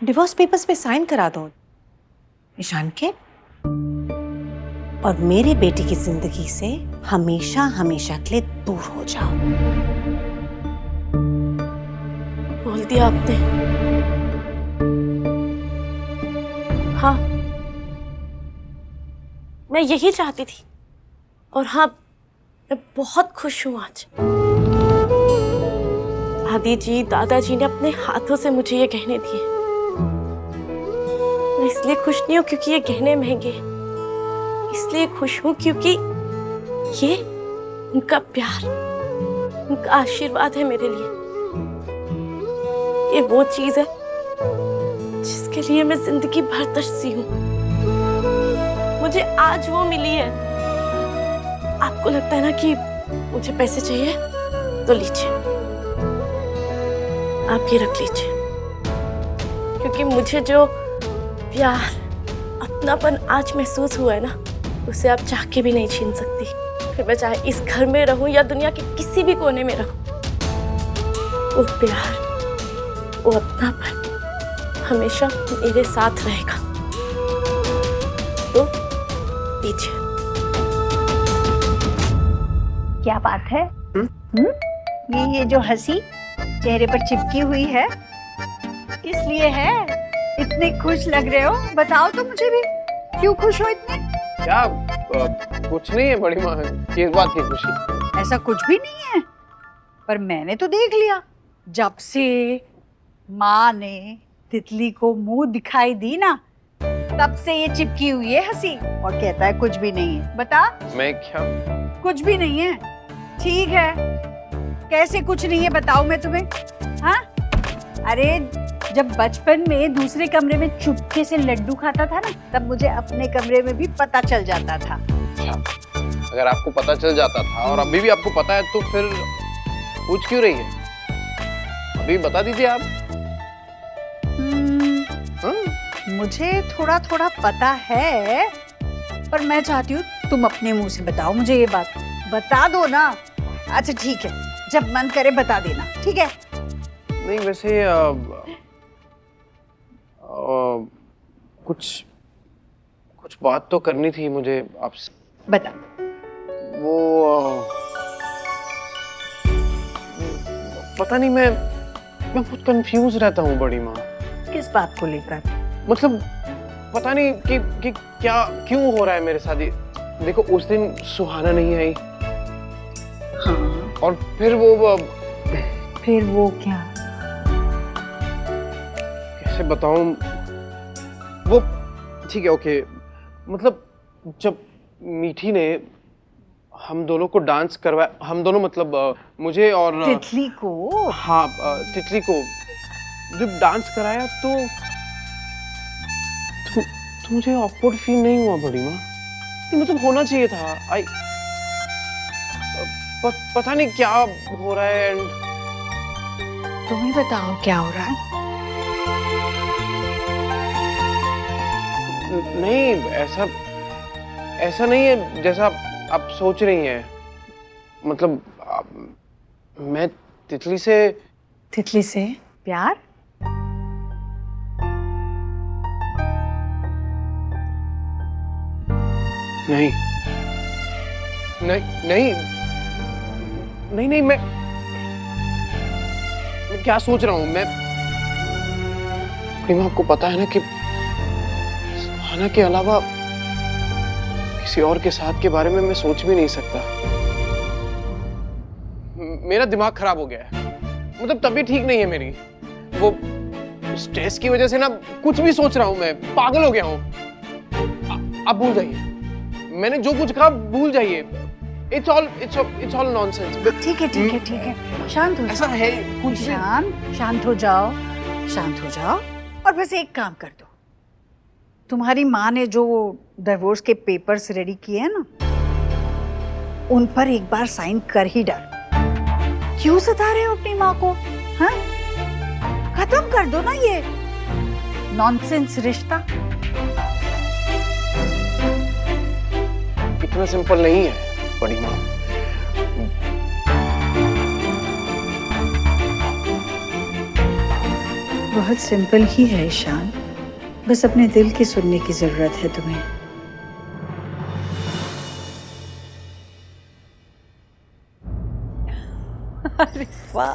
Divorce papers पे sign करा दो ईशान के, और मेरे बेटे की जिंदगी से हमेशा हमेशा के लिए दूर हो जाओ। बोल दिया आपने। हाँ, मैं यही चाहती थी। और हाँ, मैं बहुत खुश हूं आज। दादी जी, दादाजी ने अपने हाथों से मुझे ये गहने दिए। मैं इसलिए खुश नहीं हूं क्योंकि ये गहने महंगे, इसलिए खुश हूं क्योंकि ये उनका प्यार, उनका आशीर्वाद है मेरे लिए। ये वो चीज है जिसके लिए मैं जिंदगी भर तरसी हूं। मुझे आज वो मिली है। आपको लगता है ना कि मुझे पैसे चाहिए, तो लीजिए, आप ये रख लीजिए, क्योंकि मुझे जो प्यार, अपनापन आज महसूस हुआ है ना, उसे आप चाह के भी नहीं छीन सकती। फिर मैं चाहे इस घर में रहूं या दुनिया के किसी भी कोने में रहूं, वो प्यार, वो अपनापन हमेशा मेरे साथ रहेगा। तो लीजिए। क्या बात है? ये जो हंसी चेहरे पर चिपकी हुई है, किस लिए है? इतने खुश लग रहे हो, बताओ तो मुझे भी, क्यों खुश हो इतने? क्या कुछ नहीं है बड़ी माँ, किस बात की खुशी? ऐसा कुछ भी नहीं है, पर मैंने तो देख लिया, जब से माँ ने तितली को मुंह दिखाई दी ना, तब से ये चिपकी हुई है हंसी, और कहता है कुछ भी नहीं है। बता। मैं क्या? कुछ भी नहीं है। ठीक है, कैसे कुछ नहीं है बताओ मैं तुम्हें? हाँ, अरे जब बचपन में दूसरे कमरे में चुपके से लड्डू खाता था ना, तब मुझे अपने कमरे में भी पता चल जाता था। अगर आपको पता चल जाता था और अभी भी आपको पता है, तो फिर पूछ क्यों रही है? अभी बता दीजिए आप। मुझे थोड़ा थोड़ा पता है, पर मैं चाहती हूँ तुम अपने मुंह से बताओ मुझे ये बात। बता दो ना। अच्छा ठीक है, जब मन करे बता देना, ठीक है? नहीं, वैसे कुछ बात तो करनी थी मुझे आपसे। बता। वो पता नहीं, मैं बहुत कंफ्यूज रहता हूँ बड़ी माँ। किस बात को लेकर? मतलब पता नहीं कि क्या क्यों हो रहा है मेरे साथ ये। देखो, उस दिन सुहाना नहीं आई। हाँ। और फिर वो क्या? कैसे बताऊं? वो ठीक है, ओके, मतलब जब मीठी ने हम दोनों को डांस करवाया, हम दोनों मतलब मुझे और तितली को। हाँ, तितली को जब डांस कराया, तो मुझे ऑकवर्ड फील नहीं हुआ बड़ी माँ? मतलब होना चाहिए था। पता नहीं क्या हो रहा है। एंड तुम ही बताओ क्या हो रहा है? नहीं, ऐसा नहीं है जैसा आप सोच रही हैं। मतलब मैं तितली से प्यार? नहीं नहीं नहीं नहीं नहीं, मैं क्या सोच रहा हूँ? मैं आपको पता है ना कि सुहाना के अलावा किसी और के साथ के बारे में मैं सोच भी नहीं सकता। मेरा दिमाग खराब हो गया है। मतलब तबीयत ठीक नहीं है मेरी। वो स्ट्रेस की वजह से ना कुछ भी सोच रहा हूँ, मैं पागल हो गया हूँ। आप भूल जाइए, मैंने जो कुछ कहा भूल जाइए। It's all nonsense. ठीक है, शांत हो जाओ। ऐसा है कुछ भी। शांत हो जाओ, और बस एक काम कर दो। तुम्हारी माँ ने जो डिवोर्स के पेपर्स रेडी किए हैं ना, उन पर एक बार साइन कर ही डाल। क्यों सता रहे हो अपनी माँ को? हाँ, खत्म कर दो ना ये नॉनसेंस रिश्ता। इतना सिंपल नहीं है बड़ी माँ। बहुत सिंपल ही है ईशान, बस अपने दिल की सुनने की जरूरत है तुम्हें। अरे वाह,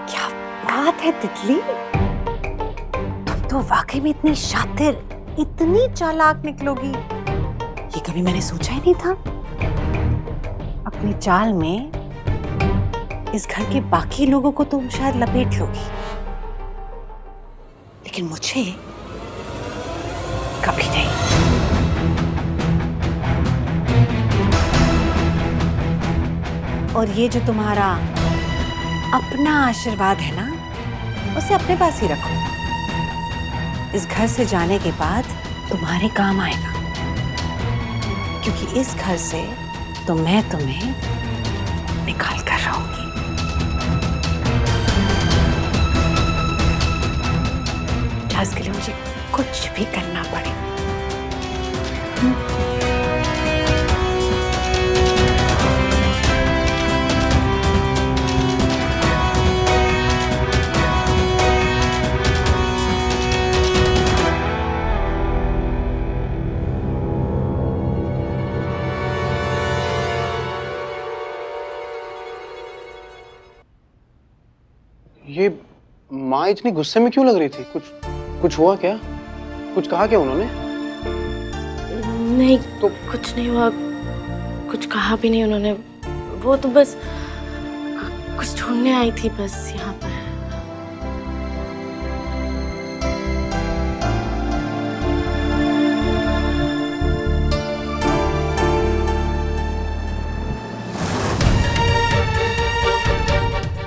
क्या बात है तितली, तुम तो वाकई में इतनी शातिर, इतनी चालाक निकलोगी, ये कभी मैंने सोचा ही नहीं था। अपनी चाल में इस घर के बाकी लोगों को तुम शायद लपेट लोगी, लेकिन मुझे कभी नहीं। और ये जो तुम्हारा अपना आशीर्वाद है ना, उसे अपने पास ही रखो। इस घर से जाने के बाद तुम्हारे काम आएगा, क्योंकि इस घर से तो मैं तुम्हें निकाल कर रहूंगी। इसके लिए मुझे कुछ भी करना पड़े। ये माँ इतनी गुस्से में क्यों लग रही थी? कुछ हुआ क्या? कुछ कहा क्या उन्होंने? नहीं तो कुछ नहीं हुआ, कुछ कहा भी नहीं उन्होंने। वो तो बस कुछ ढूंढने आई थी बस यहाँ पर।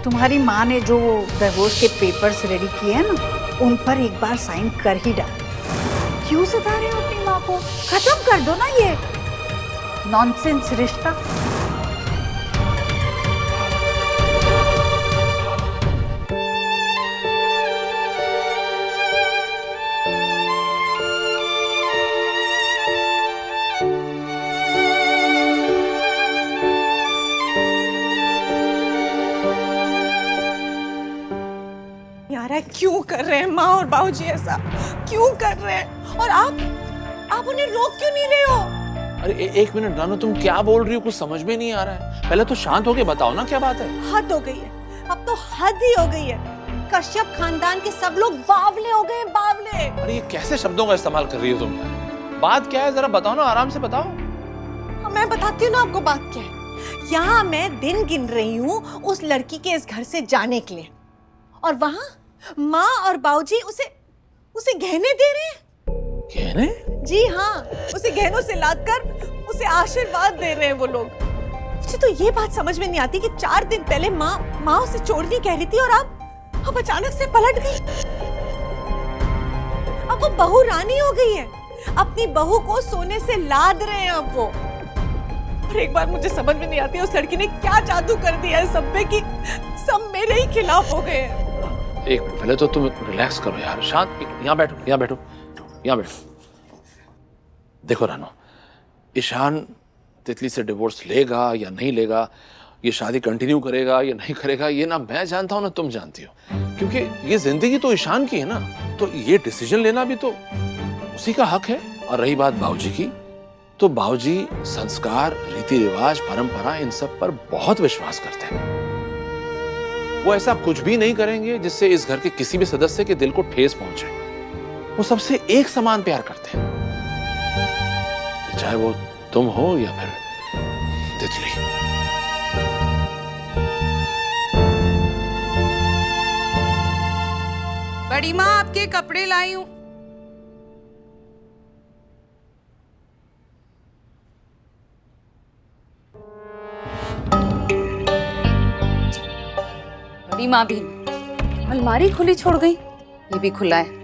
तुम्हारी माँ ने जो डिवोर्स के पेपर्स रेडी किए हैं ना, उन पर एक बार साइन कर ही डाल। क्यों सता रहे हो अपनी माँ को? खत्म कर दो ना ये नॉनसेंस रिश्ता। क्यों कर रहे हैं माँ और बाबूजी ऐसा? क्यों कर रहे हैं? और आप उन्हें रोक क्यों नहीं रहे हो? अरे एक मिनट रानू, तुम क्या बोल रही हो? कुछ समझ में नहीं आ रहा है। पहले तो शांत होके बताओ ना क्या बात है। हद हो गई है, अब तो हद ही हो गई है। कश्यप खानदान के सब लोग बावले हो गए, बावले। अरे ये कैसे शब्दों का इस्तेमाल कर रही हो तुम? बात क्या है जरा बताओ ना, आराम से बताओ। मैं बताती हूँ ना आपको बात क्या है। यहाँ मैं दिन गिन रही हूँ उस लड़की के इस घर से जाने के लिए, और वहाँ माँ और बाबूजी उसे गहने दे रहे हैं। गहने? जी हाँ, उसे गहनों से लादकर उसे आशीर्वाद दे रहे हैं वो लोग। मुझे तो ये बात समझ में नहीं आती कि 4 दिन पहले माँ उसे छोड़ने कह रही थी और अब अचानक से पलट गई। अब वो बहू रानी हो गई है, अपनी बहू को सोने से लाद रहे हैं अब वो। और एक बार मुझे समझ में नहीं आती उस लड़की ने क्या जादू कर दिया है सब पे कि सब मेरे ही खिलाफ हो गए हैं। एक मिनट, पहले तो तुम रिलैक्स करो यार, शांत। यहाँ बैठो। देखो रानो, ईशान तितली से डिवोर्स लेगा या नहीं लेगा, ये शादी कंटिन्यू करेगा या नहीं करेगा, ये ना मैं जानता हूँ ना तुम जानती हो, क्योंकि ये जिंदगी तो ईशान की है ना, तो ये डिसीजन लेना भी तो उसी का हक है। और रही बात बाबूजी की, तो बाबूजी संस्कार, रीति रिवाज, परंपरा, इन सब पर बहुत विश्वास करते हैं। वो ऐसा कुछ भी नहीं करेंगे जिससे इस घर के किसी भी सदस्य के दिल को ठेस पहुंचे। वो सबसे एक समान प्यार करते हैं, चाहे वो तुम हो या फिर तितली। बड़ी माँ आपके कपड़े लाई हूं। बड़ी माँ भी अलमारी खुली छोड़ गई, ये भी खुला है।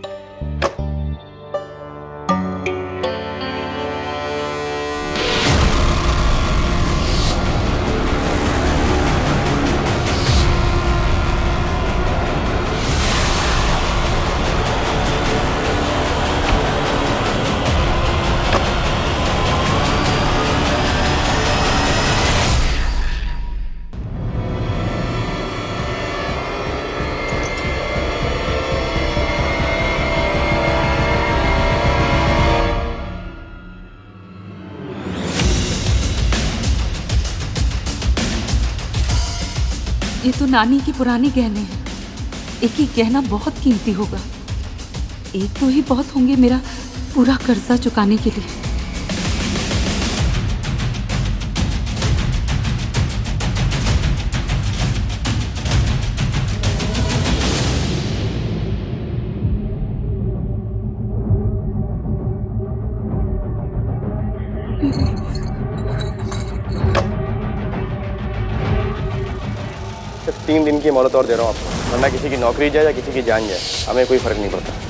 ये तो नानी के पुराने गहने हैं। एक एक गहना बहुत कीमती होगा। एक तो ही बहुत होंगे मेरा पूरा कर्जा चुकाने के लिए। सिर्फ 3 दिन की मोहलत और दे रहा हूँ आपको, वरना किसी की नौकरी जाए या किसी की जान जाए, हमें कोई फर्क नहीं पड़ता।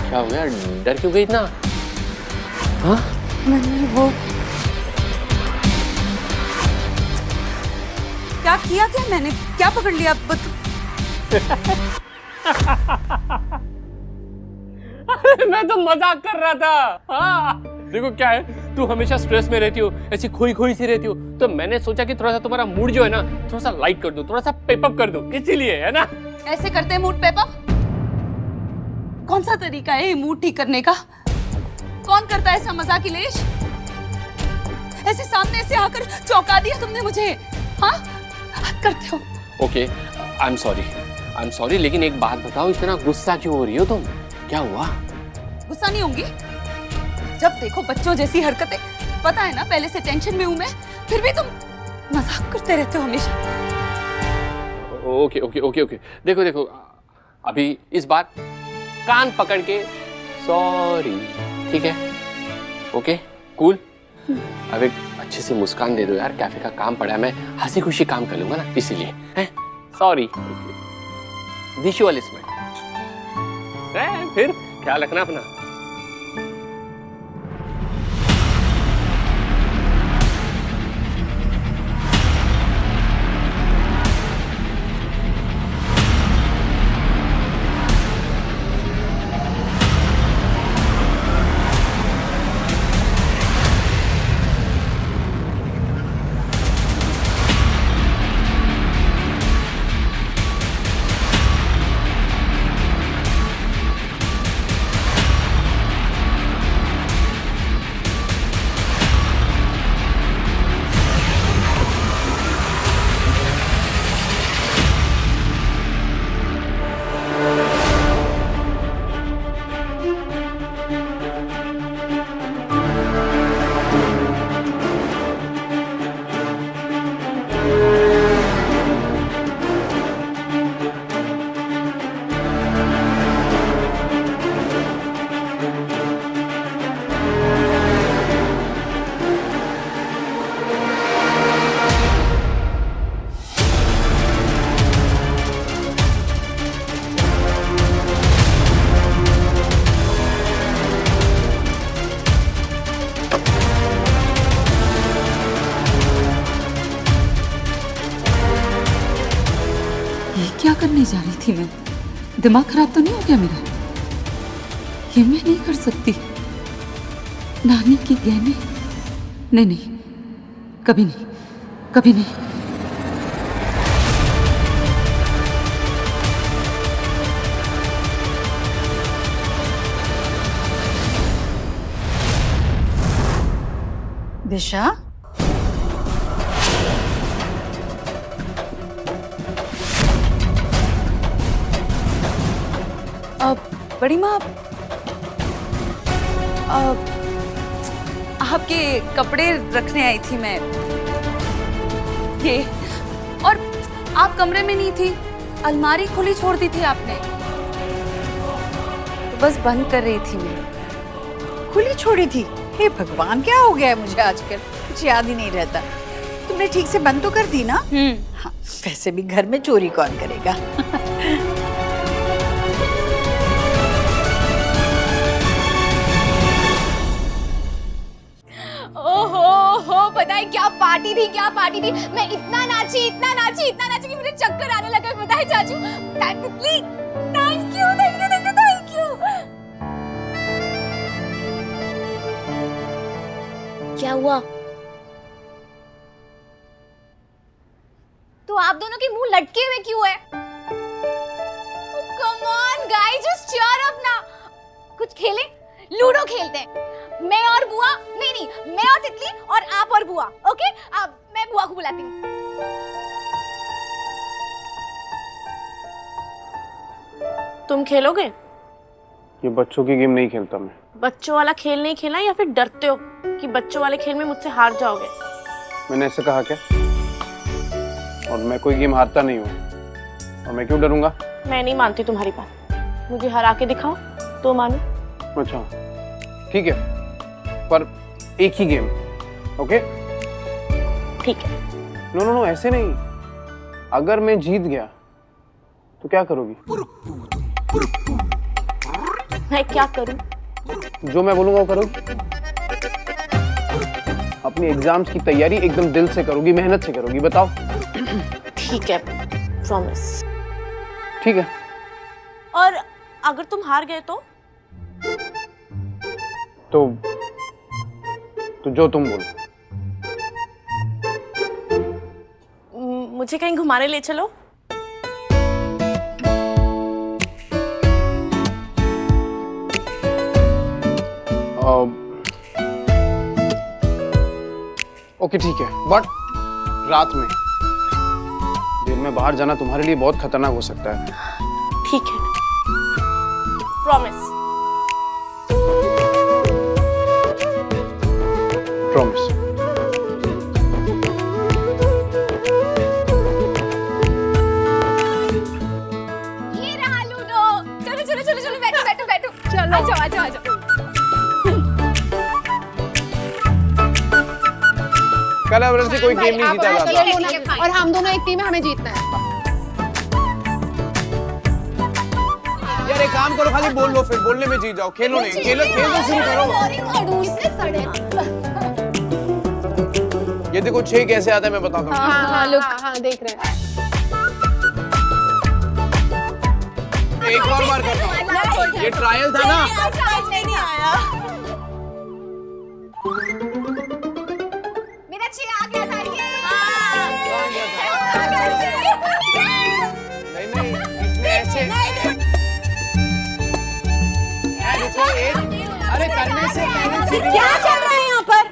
क्या हो गया, डर क्यों गई इतना? हाँ मैंने वो क्या किया? क्या मैंने क्या पकड़ लिया? मैं तो मजाक कर रहा था। हाँ देखो क्या है, तू हमेशा स्ट्रेस में रहती हो, ऐसी खोई खोई सी रहती हो, तो मैंने सोचा कि थोड़ा सा तुम्हारा मूड जो है ना, थोड़ा सा लाइट कर दो, थोड़ा सा पेप अप कर दो, इसीलिए, है ना? ऐसे करते हैं मूड पे अप? कौन सा तरीका है मूड ठीक करने का? कौन करता है ऐसा मजाक इलेश? ऐसे सामने से आकर चौंका दिया तुमने मुझे। हाँ हद करते हो। ओके आई एम सॉरी, लेकिन एक बात बताओ, इतना गुस्सा क्यों हो रही हो तुम? क्या हुआ? गुस्सा नहीं होंगी? जब देखो बच्चों जैसी हरकतें। पता है ना पहले से टेंशन में हूं मैं, फिर भी तुम मजाक करते रहते हो हमेशा। ओके ओके ओके ओके, देखो देखो, अभी इस बार कान पकड़ के सॉरी, ठीक है? Okay cool. अब एक अच्छे से मुस्कान दे दो यार, कैफे का काम पड़ा है, मैं हंसी खुशी काम कर लूंगा ना, इसीलिए। हैं सॉरी, विजुअल स्माइल। फिर ख्याल रखना अपना। क्या करने जा रही थी मैं? दिमाग खराब तो नहीं हो गया मेरा? ये मैं नहीं कर सकती। नानी की गहने नहीं नहीं, कभी नहीं, कभी नहीं। दिशा, बड़ी माँ, आपके कपड़े रखने आई थी मैं। ये और आप कमरे में नहीं थी, अलमारी खुली छोड़ दी थी आपने, तो बस बंद कर रही थी मैं। खुली छोड़ी थी? हे भगवान, क्या हो गया है मुझे आजकल, कुछ याद ही नहीं रहता। तुमने ठीक से बंद तो कर दी ना? हाँ, वैसे भी घर में चोरी कौन करेगा? ओहो, पता है क्या पार्टी थी, क्या पार्टी थी। मैं इतना नाची कि मुझे चक्कर आने लगा। पता है चाचू, थैंक यू। हुआ? तो आप दोनों के मुंह लटके हुए क्यों है? Come on guys, just cheer up ना। कुछ खेलें? लूडो खेलते हैं। मैं और बुआ, नहीं, मैं और तितली और आप और बुआ। ओके, अब मैं बुआ को बुलाती हूँ। तुम खेलोगे? ये बच्चों की गेम नहीं खेलता मैं। बच्चों वाला खेल नहीं खेला या फिर डरते हो कि बच्चों वाले खेल में मुझसे हार जाओगे? मैंने ऐसे कहा क्या? और मैं कोई गेम हारता नहीं हूँ, और मैं क्यों डरूंगा? मैं नहीं मानती तुम्हारी बात। मुझे हरा के दिखाओ तो मानो। अच्छा ठीक है, पर एक ही गेम, ओके? ठीक है। नो नो नो, ऐसे नहीं। अगर मैं जीत गया तो क्या करोगी? मैं क्या करूं? जो मैं बोलूंगा वो करोगी। अपनी एग्जाम्स की तैयारी एकदम दिल से करोगी, मेहनत से करोगी, बताओ। ठीक है, प्रॉमिस। ठीक है। और अगर तुम हार गए तो जो तुम बोलो। मुझे कहीं घुमाने ले चलो। ओके ठीक है, बट रात में। दिन में बाहर जाना तुम्हारे लिए बहुत खतरनाक हो सकता है। ठीक है, प्रॉमिस। प्रॉमिस। ये रहा लूडो। चलो चलो चलो चलो, बैठो बैठो बैठो। चलो, आ जाओ आ जाओ आ जाओ। कल से कोई गेम नहीं जीता जाता। और हम दोनों एक टीम है, हमें जीतना है। यार एक काम करो, खाली बोल लो, फिर बोलने में जीत जाओ। खेलो नहीं, खेलो शुरू करो। ये देखो 6 कैसे आता है मैं बताता हूँ। हाँ, देख रहे हैं। एक और बार करता हूँ, ये ट्रायल था ना। नहीं आया। मेरा 6 आ गया था। नहीं, इसमें ऐसे। अरे करने से पहले क्या चल रहा है यहाँ पर?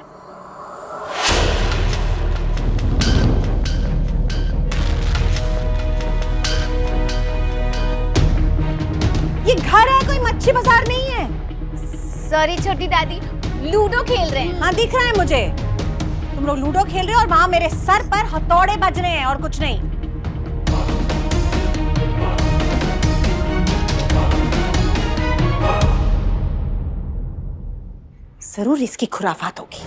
ये घर है, कोई मच्छी बाजार नहीं है। सॉरी छोटी दादी, लूडो खेल रहे हैं। हाँ दिख रहा है मुझे, तुम लोग लूडो खेल रहे हो और वहां मेरे सर पर हथौड़े बज रहे हैं और कुछ नहीं। जरूर इसकी खुराफात होगी।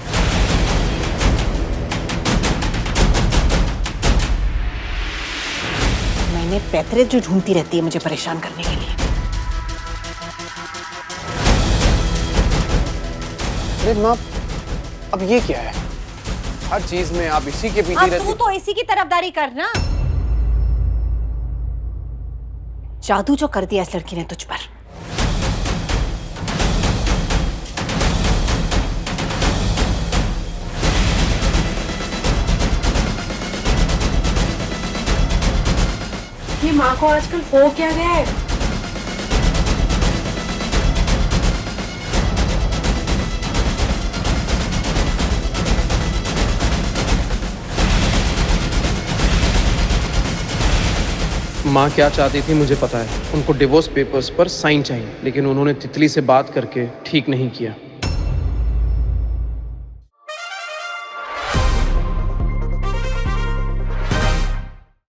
मैंने पैतरे जो ढूंढती रहती है मुझे परेशान करने के लिए। अरे माँ, अब ये क्या है? हर चीज में आप इसी के पीछे रहती। तू तो इसी की तरफदारी करना। जादू जो कर दिया इस लड़की ने तुझ पर। ये माँ को आजकल हो क्या गया है? माँ क्या चाहती थी मुझे पता है। उनको डिवोर्स पेपर्स पर साइन चाहिए, लेकिन उन्होंने तितली से बात करके ठीक नहीं किया।